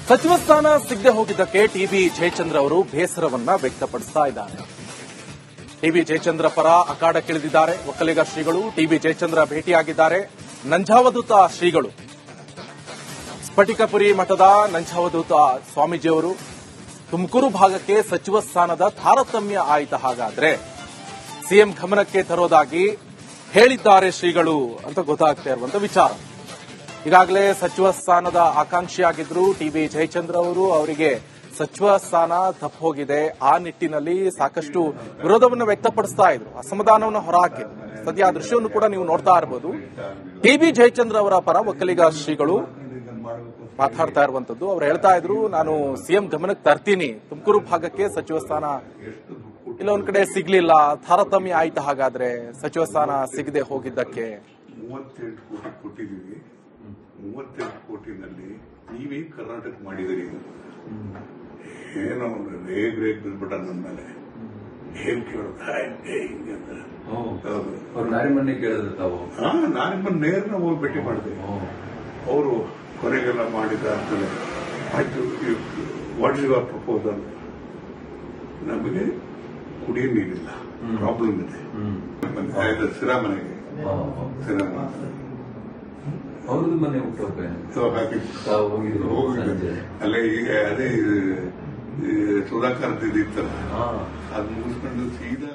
ಸಚಿವ ಸ್ಥಾನ ಸಿಗದೆ ಹೋಗಿದ್ದಕ್ಕೆ ಟಿಬಿ ಜಯಚಂದ್ರ ಅವರು ಬೇಸರವನ್ನ ವ್ಯಕ್ತಪಡಿಸ್ತಾ ಇದ್ದಾರೆ. ಟಿಬಿ ಜಯಚಂದ್ರ ಪರ ಅಖಾಡಕ್ಕಿಳಿದಿದ್ದಾರೆ ಒಕ್ಕಲಿಗ ಶ್ರೀಗಳು. ಟಿಬಿ ಜಯಚಂದ್ರ ಭೇಟಿಯಾಗಿದ್ದಾರೆ ನಂಜಾವಧೂತ ಶ್ರೀಗಳು. ಸ್ಫಟಿಕಪುರಿ ಮಠದ ನಂಜಾವಧೂತ ಸ್ವಾಮೀಜಿಯವರು ತುಮಕೂರು ಭಾಗಕ್ಕೆ ಸಚಿವ ಸ್ಥಾನದ ತಾರತಮ್ಯ ಆಯಿತ, ಹಾಗಾದ್ರೆ ಸಿಎಂ ಗಮನಕ್ಕೆ ತರೋದಾಗಿ ಹೇಳಿದ್ದಾರೆ ಶ್ರೀಗಳು ಅಂತ ಗೊತ್ತಾಗ್ತಾ ಇರುವಂತ ವಿಚಾರ. ಈಗಾಗಲೇ ಸಚಿವ ಸ್ಥಾನದ ಆಕಾಂಕ್ಷಿಯಾಗಿದ್ರು ಟಿಬಿ ಜಯಚಂದ್ರ ಅವರು. ಅವರಿಗೆ ಸಚಿವ ಸ್ಥಾನ ತಪ್ಪು ಹೋಗಿದೆ. ಆ ನಿಟ್ಟಿನಲ್ಲಿ ಸಾಕಷ್ಟು ವಿರೋಧವನ್ನು ವ್ಯಕ್ತಪಡಿಸ್ತಾ ಇದ್ರು, ಅಸಮಾಧಾನವನ್ನು ಹೊರಹಾಕಿದ್ರು. ಸದ್ಯ ಆ ದೃಶ್ಯವನ್ನು ಕೂಡ ನೀವು ನೋಡ್ತಾ ಇರಬಹುದು. ಟಿಬಿ ಜಯಚಂದ್ರ ಅವರ ಪರ ಒಕ್ಕಲಿಗ ಶ್ರೀಗಳು ಮಾತಾಡ್ತಾ ಇರುವಂತದ್ದು. ಅವ್ರು ಹೇಳ್ತಾ ಇದ್ರು, ನಾನು ಸಿಎಂ ಗಮನಕ್ಕೆ ತರ್ತೀನಿ, ತುಮಕೂರು ಭಾಗಕ್ಕೆ ಸಚಿವ ಸ್ಥಾನ ಇಲ್ಲೊಂದ್ ಕಡೆ ಸಿಗ್ಲಿಲ್ಲ, ತಾರತಮ್ಯ ಆಯ್ತು, ಹಾಗಾದ್ರೆ ಸಚಿವ ಸ್ಥಾನ ಸಿಗದೆ ಹೋಗಿದ್ದಕ್ಕೆ 38 ಕೋಟಿ ಕೊಟ್ಟಿದ್ದೀವಿ. 38 ಕೋಟಿನಲ್ಲಿ ನೀವೇ ಕರ್ನಾಟಕ ಮಾಡಿದಿರಿ. ಏನೋ ರೇಗ್ ಬಿಟ್ಬಿಟ್ಟ ನನ್ನ ಮೇಲೆ ಏನ್ ನಾರಿಮಣ್ಣೆ ಕೇಳಿದ್ರೆ ತಾವು ನಾರಿಮನ್ ನೇರನ ಹೋಗಿ ಭೇಟಿ ಮಾಡಿದೆ. ಅವರು ಕೊನೆಗೆಲ್ಲ ಮಾಡಿದ ಅಂತಲೇ ಆಯ್ತು, ವಾಟ್ ಇಸ್ ಯುವರ್ ಪ್ರಪೋಸಲ್? ನಮಗೆ ಕುಡಿಯೋ ನೀರಿಲ್ಲ, ಪ್ರಾಬ್ಲಮ್ ಇದೆ. ಸಿರಾಮನೆಗೆ ಅವ್ರದ್ದು ಮನೆ ಅಲ್ಲೇ ಈಗ ಅದೇ ಸುಧಾಕರ್ ಇತ್ತಲ್ಲ, ಅದು ಮುಗಿಸ್ಕೊಂಡು ಸೀದಾ